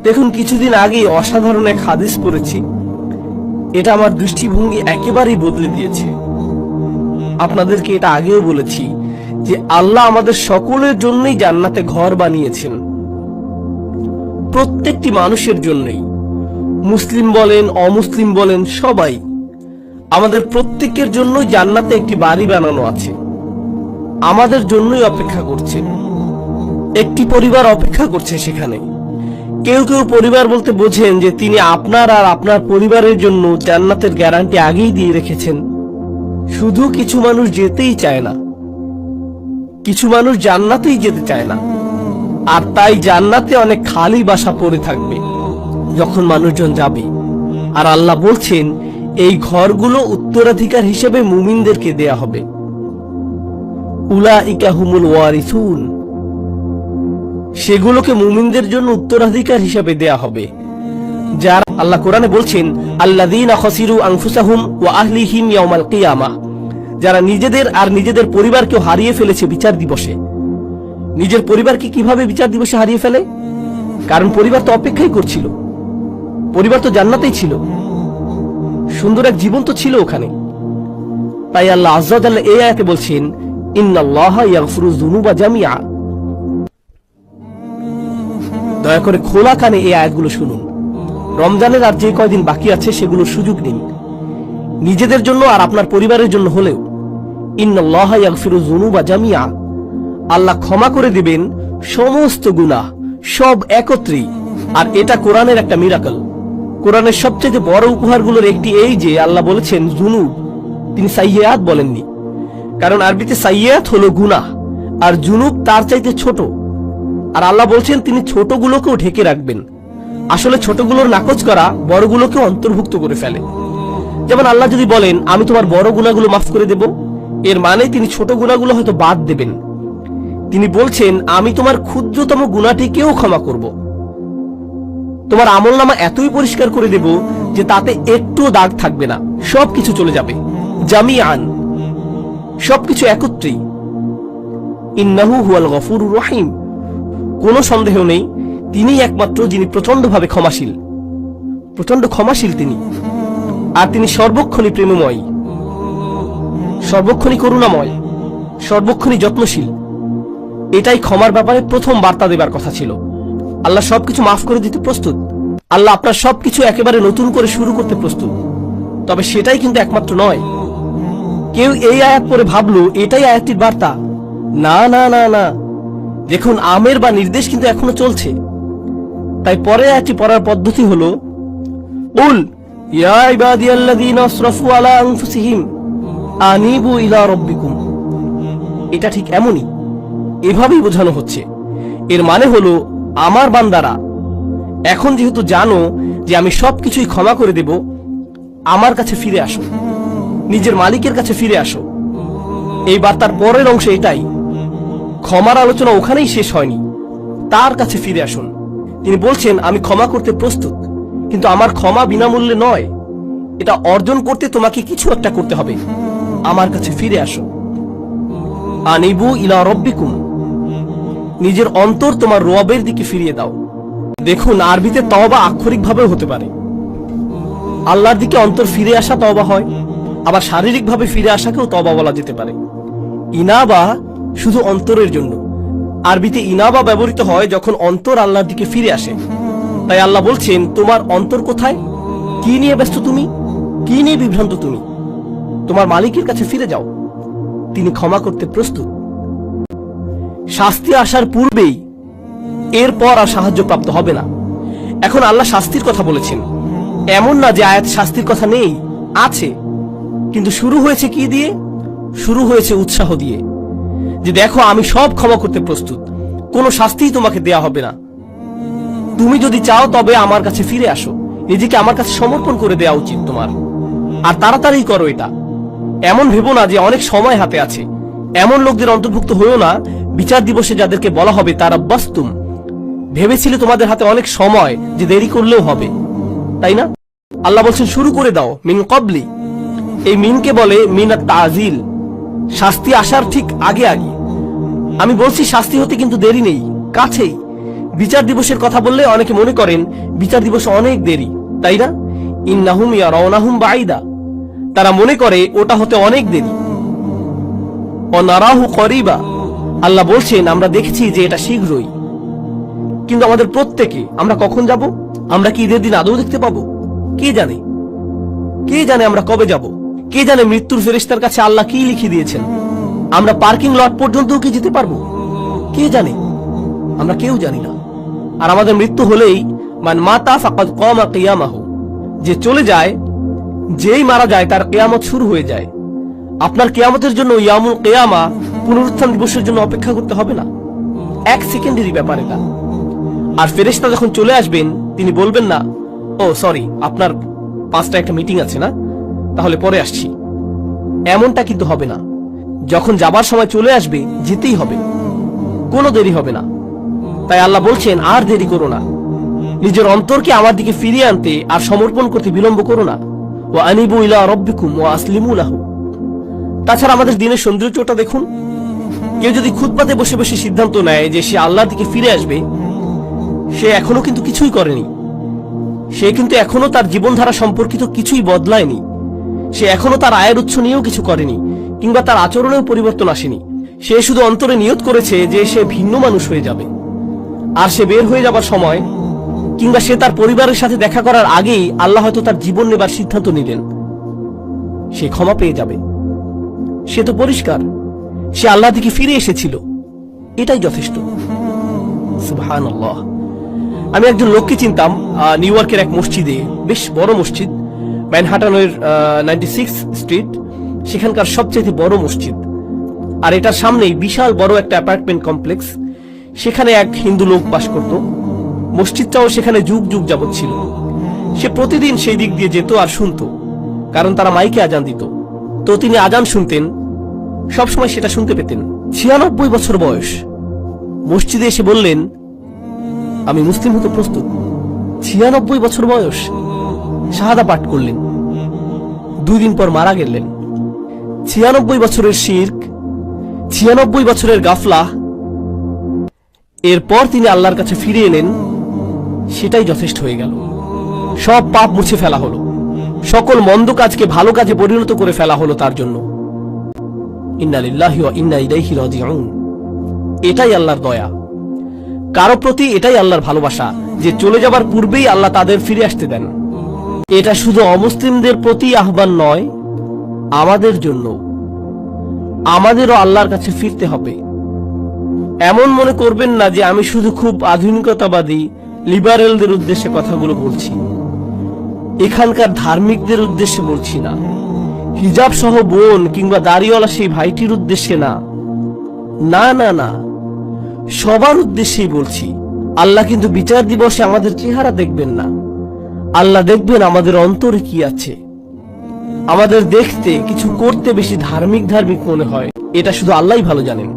দেখুন, কিছুদিন আগেই অসাধারণ এক হাদিস পড়েছি, এটা আমার দৃষ্টিভঙ্গি একেবারেই বদলে দিয়েছে। আপনাদেরকে এটা আগেও বলেছি যে আল্লাহ আমাদের সকলের জন্যই জান্নাতে ঘর বানিয়েছেন, প্রত্যেকটি মানুষের জন্যই, মুসলিম বলেন অমুসলিম বলেন সবাই, আমাদের প্রত্যেকের জন্যই জান্নাতে একটি বাড়ি বানানো আছে, আমাদের জন্যই অপেক্ষা করছে। একটি পরিবার অপেক্ষা করছে সেখানে। কেউ কেউ পরিবার বলতে বোঝেন যে তিনি আপনার আর আপনার পরিবারের জন্য জান্নাতের গ্যারান্টি আগেই দিয়ে রেখেছেন। শুধু কিছু মানুষ যেতেই চায় না, কিছু মানুষ জান্নাতেই যেতে চায় না, আর তাই জান্নাতে অনেক খালি বাসা পড়ে থাকবে যখন মানুষজন যাবে। আর আল্লাহ বলছেন এই ঘরগুলো উত্তরাধিকার হিসেবে মুমিনদেরকে দেয়া হবে। উলাইকা হুমুল ওয়ারিসুন, সেগুলোকে মুমিনদের জন্য উত্তরাধিকার হিসেবে দেয়া হবে। যারা আল্লাহ কোরআনে বলছেন আল্লাযীনা খাসিরু আনফুসাহুম ওয়া আহলিহিম ইয়াওমাল কিয়ামাহ, যারা নিজেদের আর নিজেদের পরিবারকেও হারিয়ে ফেলেছে বিচার দিবসে। নিজের পরিবারকে কিভাবে বিচার দিবসে হারিয়ে ফেলে? কারণ পরিবার তো অপেক্ষাই করছিল, পরিবার তো জান্নাতেই ছিল, সুন্দর এক জীবন তো ছিল ওখানে। তাই আল্লাহ আযজা ওয়া জাল্লা এই আয়াতে বলছেন ইন্নাল্লাহা ইয়াগফিরুয যুনুবা জামিআ। দয়া করে খোলা কানে এই আয়াতগুলো শুনুন। রমজানের আর যে কয়দিন বাকি আছে সেগুলোর সুযোগ নিন, নিজেদের জন্য আর আপনার পরিবারের জন্য হলেও। ইন্নাল্লাহা ইয়াগফিরুয যুনুবা জামিআ, আল্লাহ ক্ষমা করে দিবেন সমস্ত গুনাহ, সব একত্রেই। আর এটা কোরআনের একটা মিরাকল। কোরআনের সবচেয়ে বড় উপহারগুলোর একটি এই যে আল্লাহ বলেছেন জুনুব, তিনি সাইয়্যাত বলেননি। কারণ আরবিতে সাইয়্যাত হলো গুনাহ, আর জুনুব তার চাইতে ছোট। আর আল্লাহ বলছেন তিনি ছোটগুলোকেও ঢেকে রাখবেন। আসলে ছোটগুলোর নাকচ করা বড়গুলোকেও অন্তর্ভুক্ত করে ফেলে। যেমন আল্লাহ যদি বলেন আমি তোমার বড় গুনাহগুলো মাফ করে দেব, এর মানে তিনি ছোট গুনাহগুলো হয়তো বাদ দেবেন। তিনি বলছেন আমি তোমার ক্ষুদ্রতম গুনাহটিকেও ক্ষমা করব, তোমার আমলনামা এতই পরিষ্কার করে দেব যে তাতে একটু দাগ থাকবে না, সবকিছু চলে যাবে। জামিআন, সবকিছু একত্রেই। ইন্নাহু হুয়াল গফুরুর রহিম, কোনো সন্দেহ নেই তিনি একমাত্র যিনি প্রচন্ডভাবে ক্ষমাশীল, প্রচন্ড ক্ষমাশীল তিনি। আর তিনি সর্বক্ষণই প্রেমময়, সর্বক্ষণই করুণাময়, সর্বক্ষণই যত্নশীল। এটাই ক্ষমার ব্যাপারে প্রথম বার্তা দেবার কথা ছিল। আল্লাহ সবকিছু মাফ করে দিতে প্রস্তুত, আল্লাহ আপনার সবকিছু একেবারে নতুন করে শুরু করতে প্রস্তুত। তবে সেটাই কিন্তু একমাত্র নয়। কেউ এই আয়াত পড়ে ভাবলো এটাই আয়াতটির বার্তা। না না না না, দেখুন আমের বা নির্দেশ কিন্তু এখনো চলছে। তাই পরে আয়াতটি পড়ার পদ্ধতি হলো উল ইয়া ইবাদিয়াল্লাযীনা আসরাফু আলা আনফুসিহিম আনিবু ইলা রাব্বিকুম। এটা ঠিক এমনই, এভাবেই বোঝানো হচ্ছে। এর মানে হলো আমার বান্দারা, এখন যেহেতু জানো যে আমি সবকিছুই ক্ষমা করে দেব, আমার কাছে ফিরে আসো, নিজের মালিকের কাছে ফিরে আসো। এই বার্তার পরের অংশে এটাই। ক্ষমার আলোচনা ওখানেই শেষ হয়নি, তার কাছে ফিরে আসুন। তিনি বলছেন আমি ক্ষমা করতে প্রস্তুত, কিন্তু আমার ক্ষমা বিনামূল্যে নয়, এটা অর্জন করতে তোমাকে কিছু একটা করতে হবে। আমার কাছে ফিরে আসো। আনিবু ইলা রাব্বিকুম, নিজের অন্তর তোমার রবের দিকে ফিরিয়ে দাও। দেখুন আরবিতে তওবা আক্ষরিকভাবেও হতে পারে, আল্লাহর দিকে অন্তর ফিরে আসা তওবা হয়, আবার শারীরিকভাবে ফিরে আসাকেও তওবা বলা যেতে পারে। ইনাবা শুধু অন্তরের জন্য, আরবিতে ইনাবা ব্যবহৃত হয় যখন অন্তর আল্লাহর দিকে ফিরে আসে। তাই আল্লাহ বলছেন তোমার অন্তর কোথায়, কি নিয়ে ব্যস্ত তুমি, কি নিয়ে বিভ্রান্ত তুমি, তোমার মালিকের কাছে ফিরে যাও, তিনি ক্ষমা করতে প্রস্তুত। শাস্তি আসার পূর্বেই, এরপর আর সাহায্য প্রাপ্ত হবে না। এখন আল্লাহ শাস্তির কথা বলেছেন, এমন না যে আয়াত শাস্তির কথা নেই, আছে, কিন্তু শুরু হয়েছে কি দিয়ে? শুরু হয়েছে উৎসাহ দিয়ে, যে দেখো আমি সব ক্ষমা করতে প্রস্তুত, কোনো শাস্তিই তোমাকে দেয়া হবে না। তুমি যদি চাও তবে আমার কাছে ফিরে আসো, নিজেকে আমার কাছে সমর্পণ করে দেওয়া উচিত তোমার, আর তাড়াতাড়ি করো এটা। এমন ভেবো না যে অনেক সময় হাতে আছে, এমন লোকদের অন্তর্ভুক্ত হয়েও না বিচার দিবসে যাদেরকে বলা হবে তারা বাস্তুম, ভেবেছিলে তোমাদের হাতে অনেক সময় যে দেরি করলেও হবে, তাই না? আল্লাহ বলছেন শুরু করে দাও মিন কবলি। এই মিনকে বলে মিনাত তাজিল, শাস্তি আসার ঠিক আগে আগে। আমি বলছি শাস্তি হতে কিন্তু দেরি নেই, কাছেই। বিচার দিবসের কথা বললে অনেকে মনে করেন বিচার দিবস অনেক দেরি, তাই না? ইন্নাহুম ইয়ারাউনাহুম বাঈদা, তারা মনে করে ওটা হতে অনেক দেরি। ওয়ানারাহু করিবা, আল্লাহ বলছেন আমরা দেখছি যে এটা শীঘ্রই। কিন্তু আমাদের প্রত্যেকে আমরা কখন যাব? আমরা কি ঈদের দিন আদৌ দেখতে পাবো? কে জানে? কে জানে আমরা কবে যাব? কে জানে মৃত্যুর ফেরেশতার কাছে আল্লাহ কি লিখে দিয়েছেন? আমরা পার্কিং লট পর্যন্ত কি যেতে পারবো? কে জানে? আমরা কেউ জানি না। আর আমাদের মৃত্যু হলেই মান মাতা ফাকাদ কামা কিয়ামাহু, যে চলে যায়, যেই মারা যায় তার কিয়ামত শুরু হয়ে যায়। আপনার কিয়ামতের জন্য ইয়ামুল কিয়ামা, পুনরুত্থান দিবসের জন্য অপেক্ষা করতে হবে না। এক সেকেন্ডেরই ব্যাপার এটা। আর ফেরেশতা যখন চলে আসবেন তিনি বলবেন না, ও সরি আপনার 5টা একটা মিটিং আছে না, তাহলে পরে আসছি। এমনটা কিন্তু হবে না। যখন যাবার সময় চলে আসবে যেতেই হবে, কোনো দেরি হবে না। তাই আল্লাহ বলছেন আর দেরি করো না, নিজের অন্তরকে আমার দিকে ফিরিয়ে আনতে আর সমর্পণ করতে বিলম্ব করো না। ওয়া আনিবু ইলা রাব্বিকুম ওয়া আসলিমু লাহু। তাছাড়া আমাদের দিনের সৌন্দর্যটা দেখুন। কেউ যদি খুতবাতে বসে বসে সিদ্ধান্ত নেয় যে সে আল্লাহর দিকে ফিরে আসবে, সে এখনো কিন্তু কিছুই করেনি। সে কিন্তু এখনো তার জীবনধারা সম্পর্কিত কিছুই বদলায়নি। সে এখনো তার আয়ের উৎস নিয়েও কিছু করেনি, কিংবা তার আচরণেও পরিবর্তন আসেনি। সে শুধু অন্তরে নিয়ত করেছে যে সে ভিন্ন মানুষ হয়ে যাবে। আর সে বের হয়ে যাবার সময়, কিংবা সে তার পরিবারের সাথে দেখা করার আগেই আল্লাহ হয়তো তার জীবন নেবার সিদ্ধান্ত নিলেন। সে ক্ষমা পেয়ে যাবে। সে তো পরিষ্কার, সে আল্লাহ দিকে ফিরে এসেছিল, এটাই যথেষ্ট। সুবহানাল্লাহ। আমি একজন লোককে চিনতাম নিউ ইয়র্কের এক মসজিদে, বেশ বড় মসজিদ, ম্যানহাটনের 96 স্ট্রিট, সেখানকার সবচেয়ে বড় মসজিদ। আর এটার সামনেই বিশাল বড় একটা অ্যাপার্টমেন্ট কমপ্লেক্স। সেখানে এক হিন্দু লোক বাস করত। মসজিদটাও সেখানে যুগ যুগ যাবত ছিল। সে প্রতিদিন সেই দিক দিয়ে যেত আর শুনতো, কারণ তারা মাইকে আজান দিত। তো তিনি আজান শুনতেন, সবসময় সেটা শুনতে পেতেন। 96 বছর বয়স। মসজিদে এসে বললেন, আমি মুসলিম হতে প্রস্তুত। 96 বছর বয়স। শাহাদা পাঠ করলেন। 2 দিন পর মারা গেলেন। 96 বছরের শিরক, 96 বছরের গাফলা। এরপর তিনি আল্লাহর কাছে ফিরে এলেন, সেটাই যথেষ্ট হয়ে গেল। সব পাপ মুছে ফেলা হলো, সকল মন্দ কাজকে ভালো কাজে পরিণত করে ফেলা হলো তার জন্য। ইন্না লিল্লাহি ওয়া ইন্না ইলাইহি রাজিউন। এটাই আল্লাহর দয়া কারো প্রতি, এটাই আল্লাহর ভালোবাসা, যে চলে যাবার পূর্বেই আল্লাহ তাদের ফিরে আসতে দেন। এটা শুধু অমুসলিমদের প্রতি আহ্বান নয়, আমাদের জন্য। আমাদেরও আল্লাহর কাছে ফিরতে হবে। এমন মনে করবেন না যে আমি শুধু খুব আধুনিকতাবাদী লিবারেলদের উদ্দেশ্যে কথাগুলো বলছি। এখানকার ধার্মিকদের উদ্দেশ্যে বলছি না, হিজাব সহ বোন কিংবা দাড়িওয়ালা সেই ভাইটির উদ্দেশ্যে না, না না না, সবার উদ্দেশ্যেই বলছি। আল্লাহ কিন্তু বিচার দিবসে আমাদের চেহারা দেখবেন না, আল্লাহ দেখবেন আমাদের অন্তরে কি আছে। আমাদের দেখতে কিছু করতে বেশি ধার্মিক ধার্মিক মনে হয়, এটা শুধু আল্লাহই ভালো জানেন।